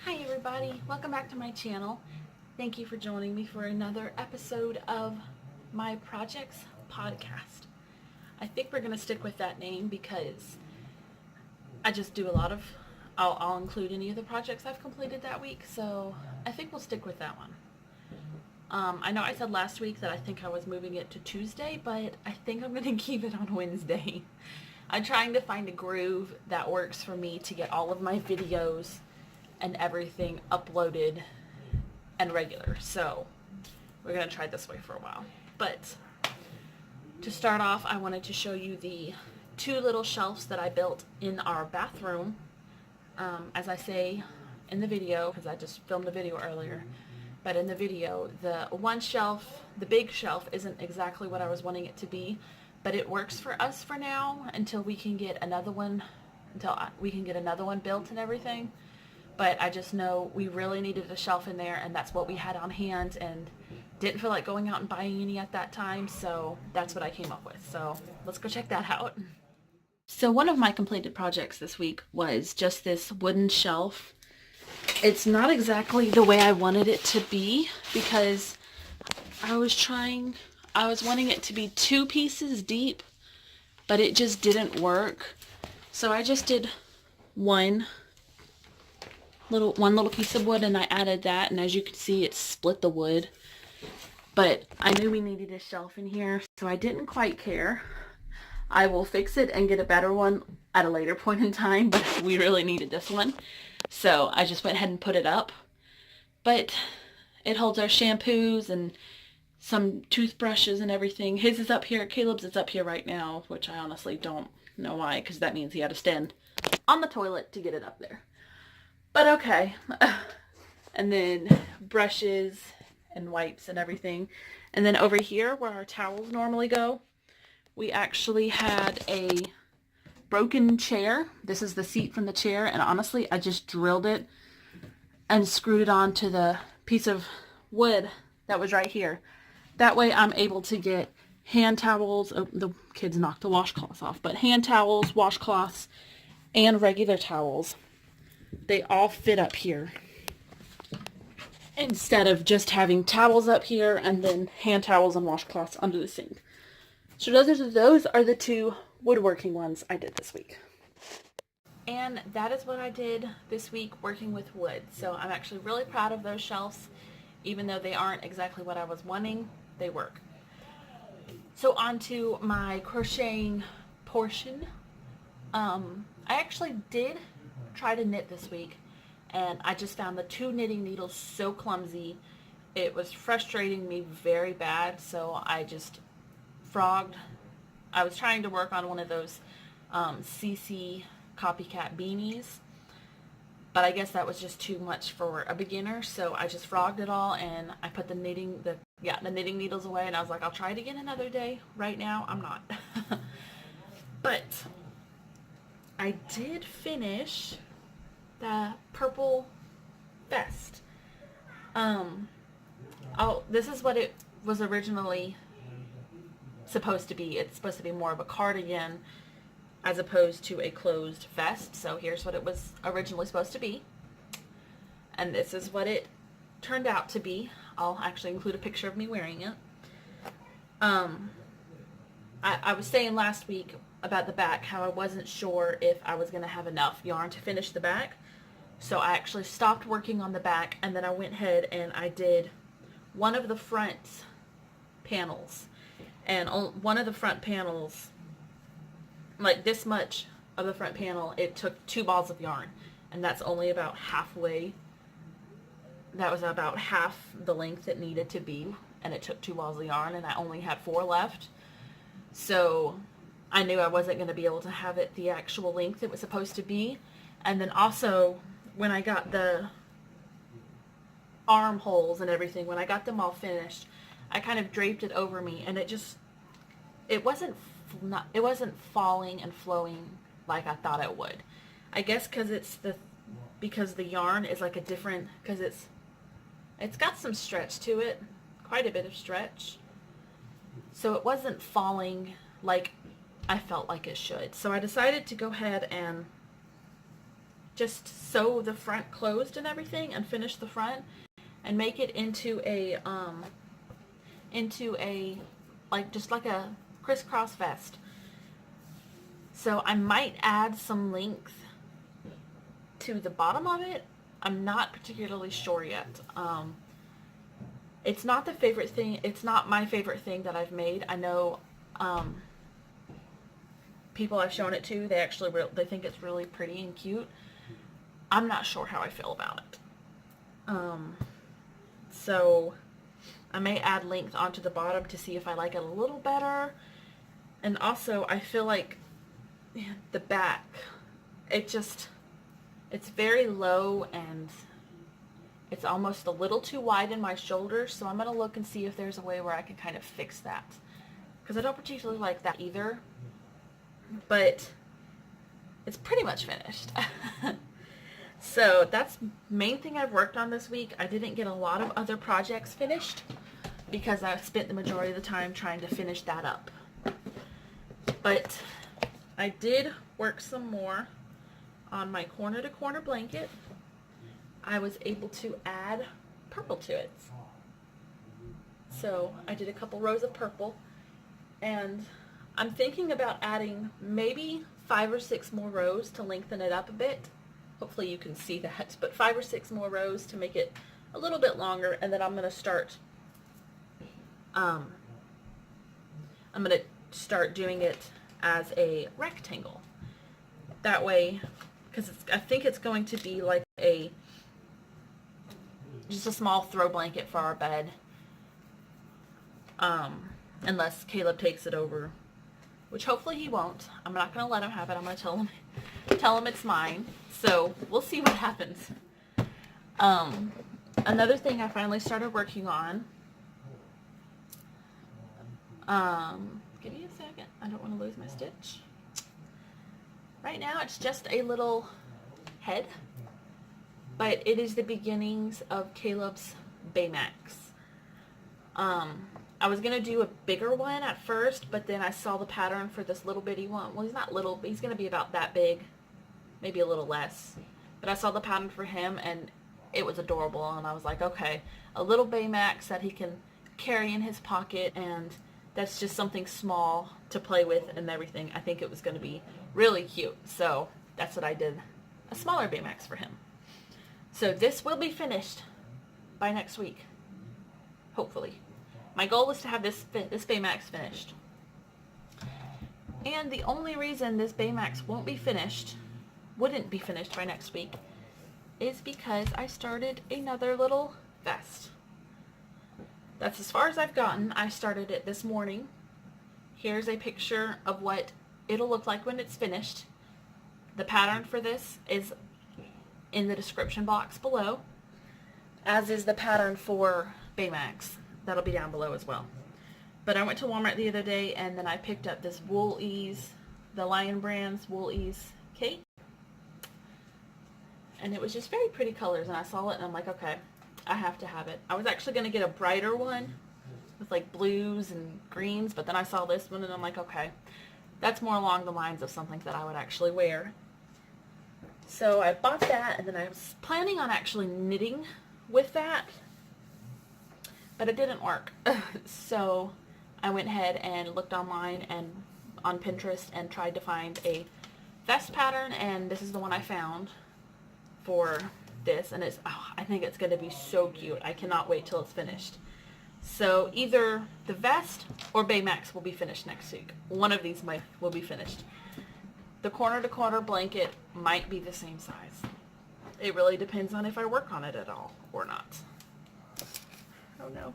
Hi everybody, welcome back to my channel. Thank you for joining me for another episode of my Projects podcast. I think we're going to stick with that name because I just do a lot of, I'll include any of the projects I've completed that week, so I think we'll stick with that one. I know I said last week that I think I was moving it to Tuesday, but I think I'm going to keep it on Wednesday. I'm trying to find a groove that works for me to get all of my videos and everything uploaded and regular. So we're going to try this way for a while. But to start off, I wanted to show you the two little shelves that I built in our bathroom. As I say in the video, because I just filmed a video earlier, but in the video, the one shelf, the big shelf, isn't exactly what I was wanting it to be, but it works for us for now until we can get another one, built and everything. But I just know we really needed a shelf in there, and that's what we had on hand, and didn't feel like going out and buying any at that time, so that's what I came up with. So let's go check that out. So one of my completed projects this week was just this wooden shelf. It's not exactly the way I wanted it to be because I was wanting it to be 2 pieces deep, but it just didn't work. So I just did one little piece of wood, and I added that, and as you can see, it split the wood. But I knew we needed a shelf in here, so I didn't quite care. I will fix it and get a better one at a later point in time, but we really needed this one. So I just went ahead and put it up. But it holds our shampoos and some toothbrushes and everything. His is up here. Caleb's is up here right now, which I honestly don't know why, because that means he had to stand on the toilet to get it up there. But okay. And then brushes and wipes and everything. And then over here where our towels normally go, we actually had a broken chair. This is the seat from the chair, and honestly, I just drilled it and screwed it onto the piece of wood that was right here. That way I'm able to get hand towels. Oh, the kids knocked the washcloths off, but hand towels, washcloths, and regular towels. They all fit up here instead of just having towels up here and then hand towels and washcloths under the sink. So those are the 2 woodworking ones I did this week. And that is what I did this week working with wood. So I'm actually really proud of those shelves. Even though they aren't exactly what I was wanting, they work. So on to my crocheting portion. I actually did try to knit this week, and I just found the 2 knitting needles so clumsy. It was frustrating me very bad, so I just frogged. I was trying to work on one of those CC copycat beanies, but I guess that was just too much for a beginner, so I just frogged it all, and I put the knitting needles away, and I was like, I'll try it again another day. Right now, I'm not. But I did finish the purple vest. This is what it was originally supposed to be. It's supposed to be more of a cardigan as opposed to a closed vest. So here's what it was originally supposed to be. And this is what it turned out to be. I'll actually include a picture of me wearing it. I was saying last week about the back how I wasn't sure if I was going to have enough yarn to finish the back. So I actually stopped working on the back, and then I went ahead and I did one of the front panels. And on one of the front panels, like this much of the front panel, it took 2 balls of yarn, and that's only about halfway. That was about half the length it needed to be, and it took 2 balls of yarn, and I only had 4 left. So I knew I wasn't going to be able to have it the actual length it was supposed to be. And then also, when I got the armholes and everything, when I got them all finished, I kind of draped it over me, and it wasn't falling and flowing like I thought it would. I guess because the yarn is like a different, because it's got some stretch to it, quite a bit of stretch. So it wasn't falling like I felt like it should. So I decided to go ahead and just sew the front closed and everything and finish the front and make it into a like just like a crisscross vest. So I might add some length to the bottom of it. I'm not particularly sure yet. It's not the favorite thing. It's not my favorite thing that I've made. I know people I've shown it to, they think it's really pretty and cute. I'm not sure how I feel about it. So I may add length onto the bottom to see if I like it a little better. And also I feel like the back, it's very low and it's almost a little too wide in my shoulders. So I'm going to look and see if there's a way where I can kind of fix that. Because I don't particularly like that either. But it's pretty much finished. So that's the main thing I've worked on this week. I didn't get a lot of other projects finished because I spent the majority of the time trying to finish that up. But I did work some more on my corner to corner blanket. I was able to add purple to it. So I did a couple rows of purple, and I'm thinking about adding maybe 5 or 6 more rows to lengthen it up a bit. Hopefully you can see that, but 5 or 6 more rows to make it a little bit longer, and then I'm going to start doing it as a rectangle. That way, because I think it's going to be like just a small throw blanket for our bed, unless Caleb takes it over, which hopefully he won't. I'm not going to let him have it. I'm going to tell him it's mine. So we'll see what happens. Another thing I finally started working on. Give me a second. I don't want to lose my stitch. Right now it's just a little head, but it is the beginnings of Caleb's Baymax. I was going to do a bigger one at first, but then I saw the pattern for this little bitty one. Well, he's not little, but he's going to be about that big, maybe a little less. But I saw the pattern for him, and it was adorable, and I was like, okay, a little Baymax that he can carry in his pocket, and that's just something small to play with and everything. I think it was going to be really cute, so that's what I did, a smaller Baymax for him. So this will be finished by next week, hopefully. My goal is to have this Baymax finished. And the only reason this Baymax wouldn't be finished by next week, is because I started another little vest. That's as far as I've gotten. I started it this morning. Here's a picture of what it'll look like when it's finished. The pattern for this is in the description box below, as is the pattern for Baymax. That'll be down below as well. But I went to Walmart the other day, and then I picked up this Wool Ease, the Lion Brand's Wool Ease cape. And it was just very pretty colors, and I saw it and I'm like, okay, I have to have it. I was actually going to get a brighter one with like blues and greens, but then I saw this one and I'm like, okay, that's more along the lines of something that I would actually wear. So I bought that, and then I was planning on actually knitting with that, but it didn't work. So I went ahead and looked online and on Pinterest and tried to find a vest pattern, and this is the one I found for this, and I think it's going to be so cute. I cannot wait till it's finished. So either the vest or Baymax will be finished next week. One of these will be finished. The corner to corner blanket might be the same size. It really depends on if I work on it at all or not. Oh no.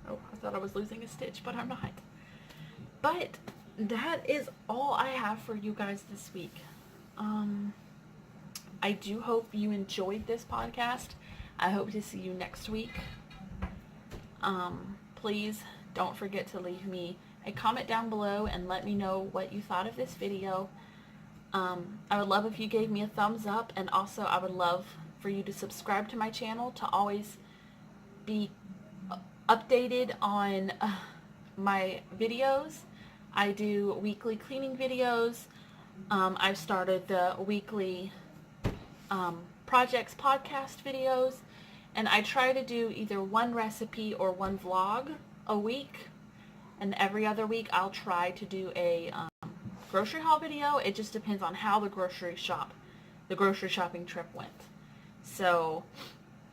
Oh, I thought I was losing a stitch, but I'm not. But that is all I have for you guys this week. I do hope you enjoyed this podcast. I hope to see you next week. Please don't forget to leave me a comment down below and let me know what you thought of this video. I would love if you gave me a thumbs up, and also I would love for you to subscribe to my channel to always be updated on my videos. I do weekly cleaning videos. I've started the weekly projects podcast videos, and I try to do either one recipe or one vlog a week, and every other week I'll try to do a grocery haul video. It just depends on how the grocery shopping trip went. So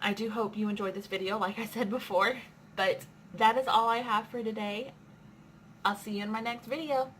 I do hope you enjoyed this video, like I said before, but that is all I have for today. I'll see you in my next video.